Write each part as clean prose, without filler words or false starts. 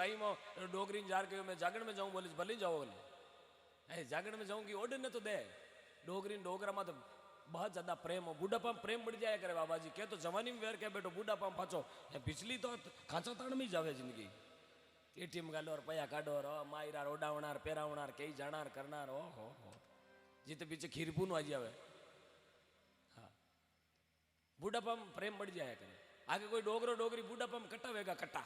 कहीं मैं डोगरी जार के मैं जागरण में जाऊं, बोले भले जाओ, बोले जागरण में जाऊंगी ऑर्डर ने तो दे। डोगरी डोगरा में तो बहुत ज्यादा प्रेम हो, बूढ़ापा में प्रेम बढ़ जाए करे बाबा जी के तो जवानी में वेर के बेटो बूढ़ापा में पाछो पिछली तो खाचा ताण में जावे जिंदगी। एटीएम गालो और पया काढो और मायरा ओडावणार पेरावणार कई जाणार करणार ओ हो जीते पीछे खीरपून आ जावे। हाँ बूढ़ापा में प्रेम बढ़ जाए करे। आगे कोई डोगरो डोगरी बूढ़ापा में कटावेगा कटा।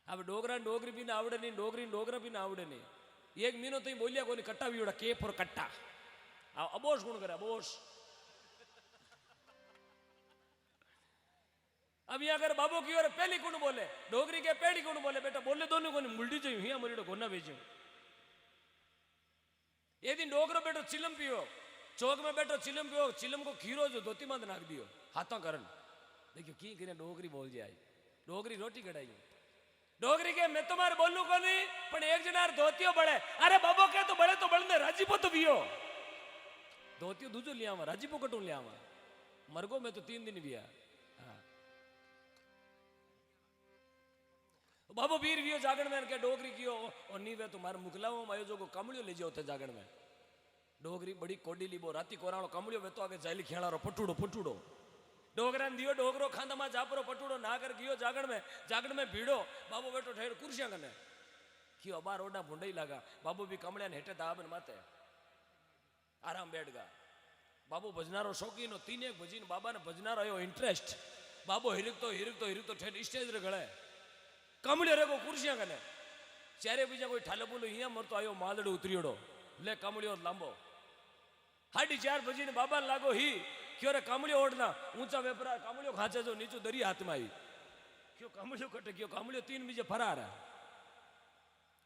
अब डोगरा डोगरी भी ना आवड़े नहीं, डोगरी डोगरा भी ना आवड़े नहीं। एक मीनो तो बोलिया कोई कट्टा भी उड़ा केप और कट्टा अबोश गुण करे अबोश। अब यहाँ अगर बाबू की ओर पहली कुण बोले डोगरी के पेड़ी कुण बोले बेटा बोले दोनों को मुल्डी चाहिए हिया मरीडो गोना बेचू। ये दिन डोगरो बेटो चिलम पियो चौक में बैठो चिलम पियो, चिलम को खीरो जो धोती मत नाक दियो हाथों करन। देखियो की करे डोगरी बोल जाए, डोगरी रोटी कढ़ाई डोगरी के मैं तुम्हारे बोलू को नहीं पण एक जनार धोतियो बड़े। अरे बाबो के तो बड़े तो बड़ने राजीपो तो पियो धोतियो दूजो लिया राजीपो कटू लिया मरगो में तो 3 दिन भी बाबू वीर वियो जागण में के डोगरी कियो और नी वे तुम्हारे मुकलाओ मायो जो को कमलियो ले जाओ थे जागण में। डोगरी बड़ी कोडी लीबो राती कोराणो कमलियो वे तो आगे जाइली खेलारो पटूड़ो पटूड़ो डोगरान दियो डोगरो खांदा जापरो पटूड़ो नागर गियो जागण में भीड़ो बाबू बेटो ठेर कुर्सियां कने कियो बार ओडा भुंडई लगा। बाबू भी कमलिया ने हेटे दाबन माते आराम बैठ गा। बाबू भजनारो शौकीन 3 एक भजीन बाबा ने भजनारो आयो इंटरेस्ट। बाबू हिरकतो ठेर स्टेज रे गळे कमलियो रे को कुर्सियां कने चारे बीजा कोई ठाले बोलो हिया मरतो आयो मालड़ो उतरियोड़ो ले कमलियो लांबो 4:30 बजे बाबा लागो ही क्यों रे कमलियो ओढ़ना ऊंचा वेपरा कमलियो खाचे जो नीचो दरी हाथ में आई क्यों कमलियो कटे क्यों कमलियो 3 बजे फरार है।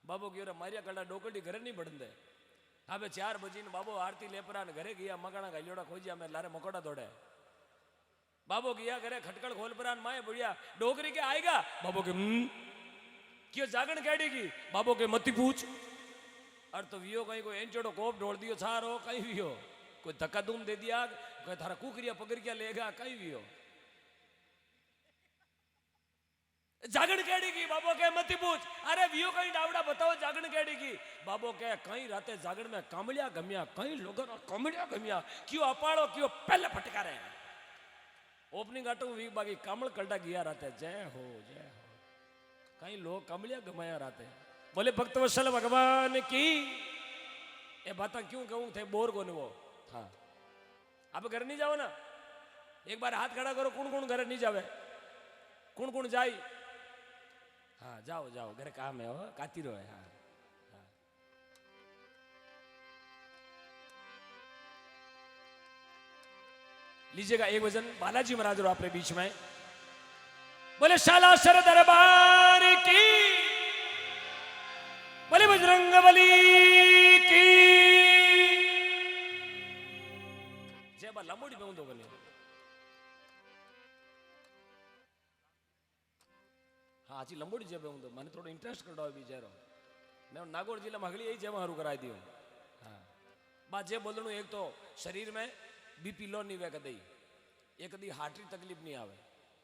बाबू क्यों रे मारिया कड़ा डोकड़ी घरे नहीं बढ़ते। अब 4 बजे बाबू आरती लेपरा घरे गया मगाना गालियोड़ा खोजिया मैं लारे मकोड़ा दौड़े। बाबू गया घरे खटकड़ खोल परान माए बढ़िया डोगरी के आएगा बाबू के क्यों जागण कैडी की बाबू के मती पूछ। और तो वियो कहीं कोई एंचोड़ो कोप ढोल दियो छारो कहीं भी हो कोई धक्का धूम दे दिया कोई थारा कुकरिया पकड़िया लेगा कहीं भी हो। जागण कैडी की बाबू के मती पूछ। अरे वियो कहीं डावड़ा बताओ जागण कैडी की बाबू के कहीं राते जागण में कामलिया गमिया कहीं लोगों कामलिया गमिया क्यों अपाड़ो क्यों पहले फटकारे ओपनिंग आटो वीक बाकी कमल कल्टा गया रहते जय हो कहीं लोग कमलिया गमाया रहते। बोले भक्त वत्सल भगवान की ये बात क्यों कहूं थे बोर को वो। हाँ अब घर नहीं जाओ ना एक बार हाथ खड़ा करो कौन कौन घर नहीं जावे कौन कौन जाई। हाँ जाओ जाओ घर काम है हो काती रो है। हाँ लीजिएगा एक वजन बालाजी महाराज और अपने बीच में बोले शालाशर दरबार की बोले बजरंगबली की जय बा लंबोड़ी में दो बने। हाँ अच्छी लंबोड़ी जय में मैंने थोड़ा इंटरेस्ट कर रहा है जयरो मैं नागौर जिला में अगली यही जय मारू करा दी हूँ। हाँ बात जय बोल एक तो शरीर में बीपी लो नहीं वे कदी एक कदी हार्टरी तकलीफ नहीं आवे।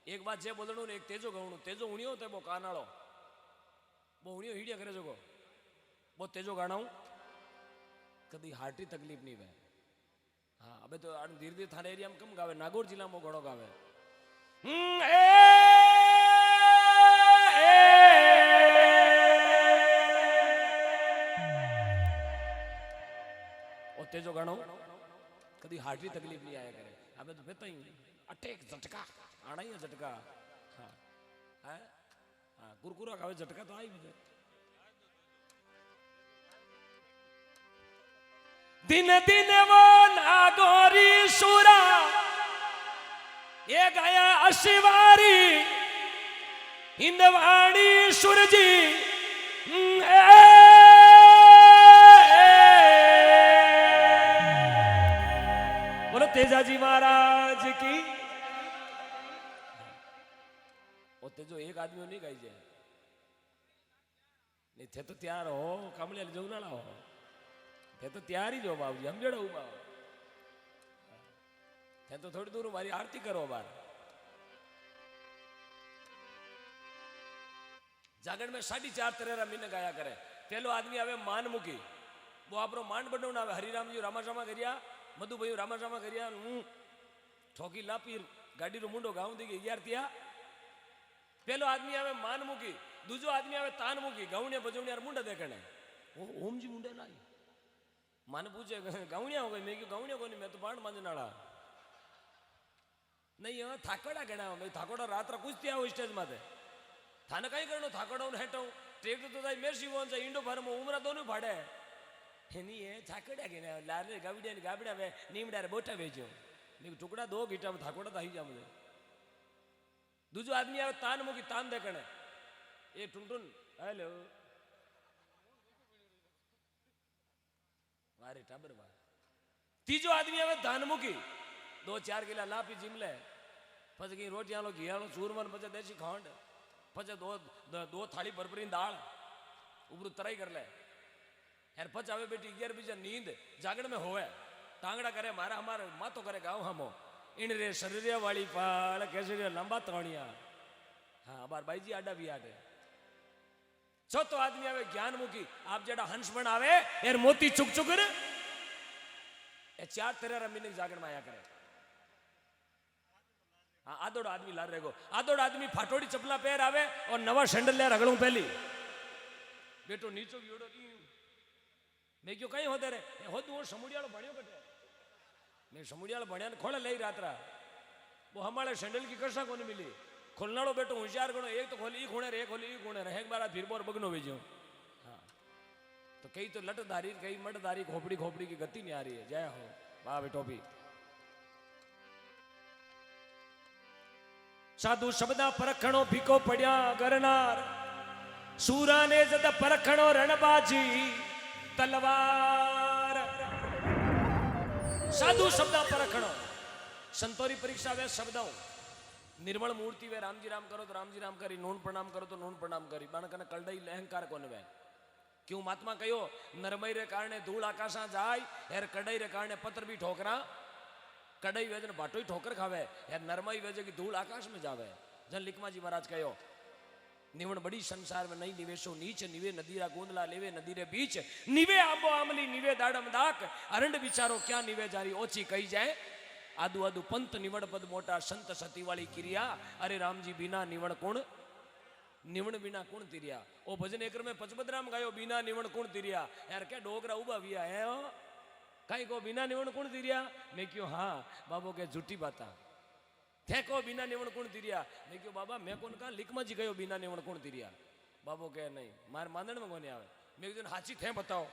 एक बात जे बोलणु ने एक तेजो गवणु तेजो उणियो ते बो कानाळो बो उणियो हीडिया करे जगो बो तेजो गाणाऊ कदी हार्टरी तकलीफ नहीं वे। हाँ अबे तो धीरे धीरे थाने एरिया में कम गावे नागौर जिला में घणो गावे। ओ तेजो गाणाऊ कदी हार्टरी तकलीफ नहीं आया करे। अबे तो बेता ही अटैक झटका आना ही झटका। हाँ है हाँ कुरकुरा खावे झटका तो आई मुझे। दिन दिन वो नागौरी सुरा ये गया अशिवारी हिंदवाणी सुरजी बोलो तेजाजी महाराज की। और तेजो एक आदमी नहीं गाई जाए नहीं थे तो तैयार हो कमलिया जोगनाला हो थे तो तैयार ही जो बाबूजी हम जड़ो उबा थे तो थोड़ी दूर हमारी आरती करो बार। जागरण में 4.5 तरेरा मीने गाया करे। पहलो आदमी आवे मान मुकी, वो आपरो मान बनवना आवे। हरिराम जी रामाश्यामा करिया, मधु भाई रामाश्यामा करिया, ठोकी लापी गाड़ी रो मुंडो गाँव दी 11 थिया। पहलो आदमी आवे मान मुकी, दूजो आदमी आवे तान मुकी, गावणिया बजवणिया मुंडा देखने। ओ ओम जी मुंडे लाई मन पूछे गावणिया हो गई। मैं क्यों गावणिया कोनी, मैं तो बाण मांजनाड़ा नहीं। थाकोड़ा गणा भाई, थाकोड़ा रात कुछ थिया हो स्टेज माथे, थाने कई करनो थाकोड़ा हेठो ट्रेक्टर तो मेरसी वो इंडो फार्म उमरा दोनों भाड़े नहीं है। थाकोड़ा गणा लारे गावड़िया गाबड़ा वे नीमड़ा बोटा भेजो, मैं टुकड़ा 2 घीटा में थाकोड़ा तो ही जा मुझे। दूजो आदमी आवे तान मुकी, तान देखने ये टुनटुन हेलो मारे टाबर बा। तीजो आदमी आवे धान मुकी, 2-4 किला लापी जिमले, पछ कहीं रोटियां लो घियालो चूरमन, पछ देसी खंड, पछ दो थाली भरभरी दाल ऊपर तराई कर ले यार। पछ आवे बेटी 11 बजे नींद जागण में होवे, टांगड़ा करे मारा हमारे मातो करे गाँव हमो इन रे शरीर वाली पाल कैसे लंबा तौणिया। हाँ बार भाई जी आडा भी आडे। चौथो आदमी आवे ज्ञान मुकी, आप जड़ा हंस बन आवे यार मोती चुक चुकर ये 4 तरह मीनिंग जागरण में आया करे। हाँ आदोड़ आदमी लार रहेगो, आदोड़ आदमी फाटोड़ी चपला पैर आवे और नवा सैंडल ले रगड़ू पहली बेटो नीचो योड़ो मैं क्यों कहीं होते रे हो तू समुड़ियालो भणियो कटे, मैं समुड़ियालो भणिया खोले ले रात्रा वो हमारे सैंडल की कसा को नहीं मिली। खोलनाड़ो बेटो होशियार गणो, एक तो खोली खूणे रे, एक खोली खूणे रे, एक बार फिर बोर बगनो भेजो। हाँ तो कई तो लटधारी कई मटधारी खोपड़ी खोपड़ी की गति नहीं आ रही है। जय हो वाह बेटो भी। साधु शब्दा परखणो भीको पड़िया गरनार, सूरा ने जद परखणो रणबाजी तलवार। साधु शब्दा परखणो संतोरी परीक्षा वे शब्दों निर्मल मूर्ति वे राम जी राम करो तो राम जी राम करी, नून प्रणाम करो तो नून प्रणाम करी, बाणकने कलडई अहंकार कोन वे। क्यों महात्मा कहो नरमई रे कारणे धूल आकाशा जाय, हेर कड़ई रे कारणे पत्थर भी ठोकरा, कड़ई वेजन बाटो ही ठोकर खावे, यार नरमई वेजे की धूल आकाश में जावे। जन लिखमा जी महाराज कहो निवण बड़ी संसार में नहीं निवेशो नीच, निवे नदीरा गोंदला लेवे नदी रे बीच, निवे आंबो आमली निवे दाड़म दाक, अरंड विचारो क्या निवे जारी ओची कही जाए। आदु आदु पंत निवण पद मोटा, संत सती वाली क्रिया, अरे राम जी बिना निवण कुण, निवण बिना कुण तिरिया। ओ भजन एक में पचपदराम गायो बिना निवण कुण तिरिया। यार क्या डोगरा उबा विया है कहीं को बिना निवण कुण तिरिया। मैं क्यों हाँ बाबो के झूठी बाता थे को बिना निवण कुण तिरिया। मैं क्यों बाबा मैं कौन कहा लिखमा जी गयो बिना निवण कुण तिरिया। बाबो के नहीं मार मांदण में कोने आवे। मैं जो हाची थे बताओ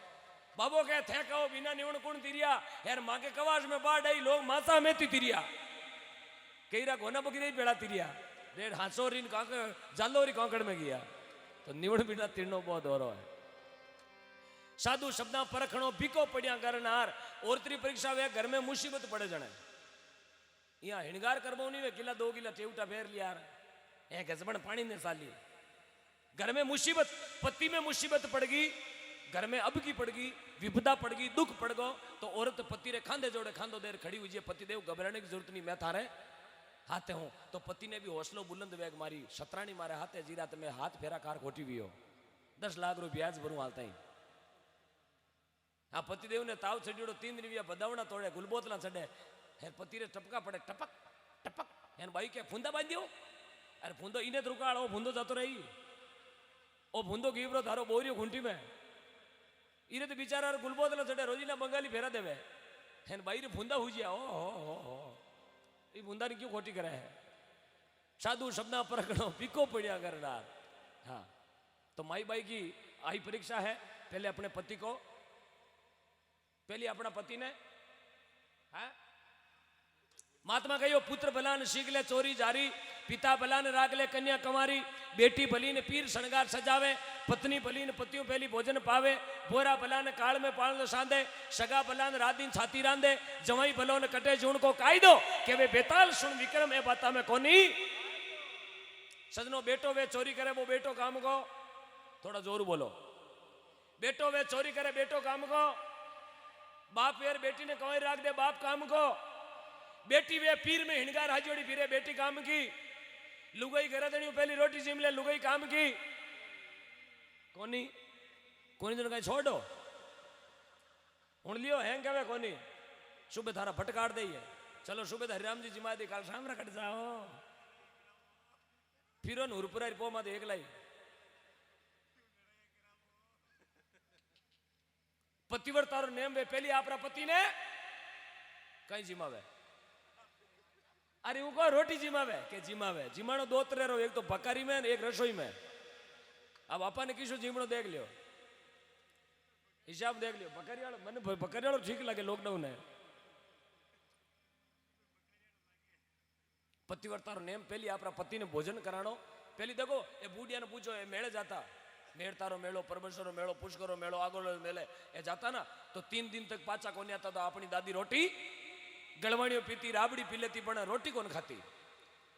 बाबो के थे कहो बिना निवण कुण तिरिया। यार माँ के कवास में बाढ़ आई लोग माता में तिरिया कई रा घोना बकरी बेड़ा तिरिया डेढ़ हाथोरी जालोरी कांकड़ में गया तो निवण बिना तीर्णो बहुत और है। साधु शब्दा परखणो भीको पड़िया करनार, और तेरी परीक्षा वे घर में मुसीबत पड़े जने यहाँ हिणगार करबो नहीं वे किला 2 किला टेवटा फेर लिया ए गजबन पानी ने साली। घर में मुसीबत, पति में मुसीबत पड़ गई, घर में अब की पड़ गई, विपदा पड़ गई, दुख पड़ गो तो औरत पति रे खांदे जोड़े खांदो देर खड़ी हुई है। पति देव घबराने की जरूरत नहीं, मैं थारे हाथे हूं। तो पति ने भी हौसलो बुलंद वेग मारी, शतरानी मारे हाथे जीरा तुम्हें हाथ फेरा कार खोटी भी हो 10 लाख रुपया ब्याज भरू हालता ही। हाँ पतिदेव ने ताव चढ़ियो 3 दिन बदावना तोड़े गुलबोतला चढ़े है पति रे टपका पड़े टपक टपक है भाई क्या फूंदा बांध दियो। अरे फूंदो इने रुकाड़ ओ फूंदो जातो रही ओ फूंदो गीबरो थारो बोरियो घूंटी में इने तो बेचारा गुलबोतला चढ़े रोजीना बंगाली फेरा देवे है भाई रे फूंदा हुजिया ओ हो ये बूंदा ने क्यों खोटी करे है। साधु शब्दा परखणो पीको पड़िया करनार। हाँ तो माई बाई की आई परीक्षा है। पहले अपने पति को, पहले अपना पति ने है महात्मा कहो पुत्र भलान सीख ले चोरी जारी, पिता भलान राग ले कन्या कमारी, बेटी भलीन पीर शणगार सजावे, पत्नी भलीन पतियों पहली भोजन पावे, बोरा भलान काल में पाल सांधे, सगा भलान रात दिन छाती रांधे, जवाई भलो न कटे जून को कायदो के वे बेताल सुन विक्रम ए बाता में कोनी। सजनो बेटो वे चोरी करे वो बेटो काम को, थोड़ा जोर बोलो, बेटो वे चोरी करे बेटो काम को, बाप वेर बेटी ने कमाई राख दे बाप काम को, बेटी वे पीर में हिणगार हाजोड़ी फिरे बेटी काम की, लुगाई घर दणी पहली रोटी जिम ले लुगाई काम की, कोनी कोनी तो कहीं छोड़ो हूँ लियो हैं कहे कोनी सुबह थारा फटकार दे चलो सुबह हरिराम जी जिमा दी काल शाम रखट जाओ फिर हुरपुरा पो मा एक लाई पतिवर तारो नेम वे पहली आपरा पति ने कहीं जिमावे अरे वो को रोटी जिमावे के जिमावे जिमानो दो तरह रो एक तो बकारी में एक रसोई में अब आपा ने किसो जिमणो देख लियो हिसाब देख लियो बकरी वालों मैंने बकरी वालों ठीक लगे लॉकडाउन है पतिवर्तारो नेम पहली आपरा पति ने भोजन करानो पहली देखो ये बूढ़िया ने पूछो ये मेले जाता मेड़ तारो मेलो परमेश्वरो मेलो पुष्करो मेलो आगोलो मेले ये जाता ना तो 3 दिन तक पाचा कोनी आता तो अपनी दादी रोटी गलवाणियों पीती राबड़ी पी लेती पण रोटी कोन खाती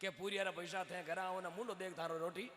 के पूरियारा पैसा थे घर आओ ना मुंडो देख थारो रोटी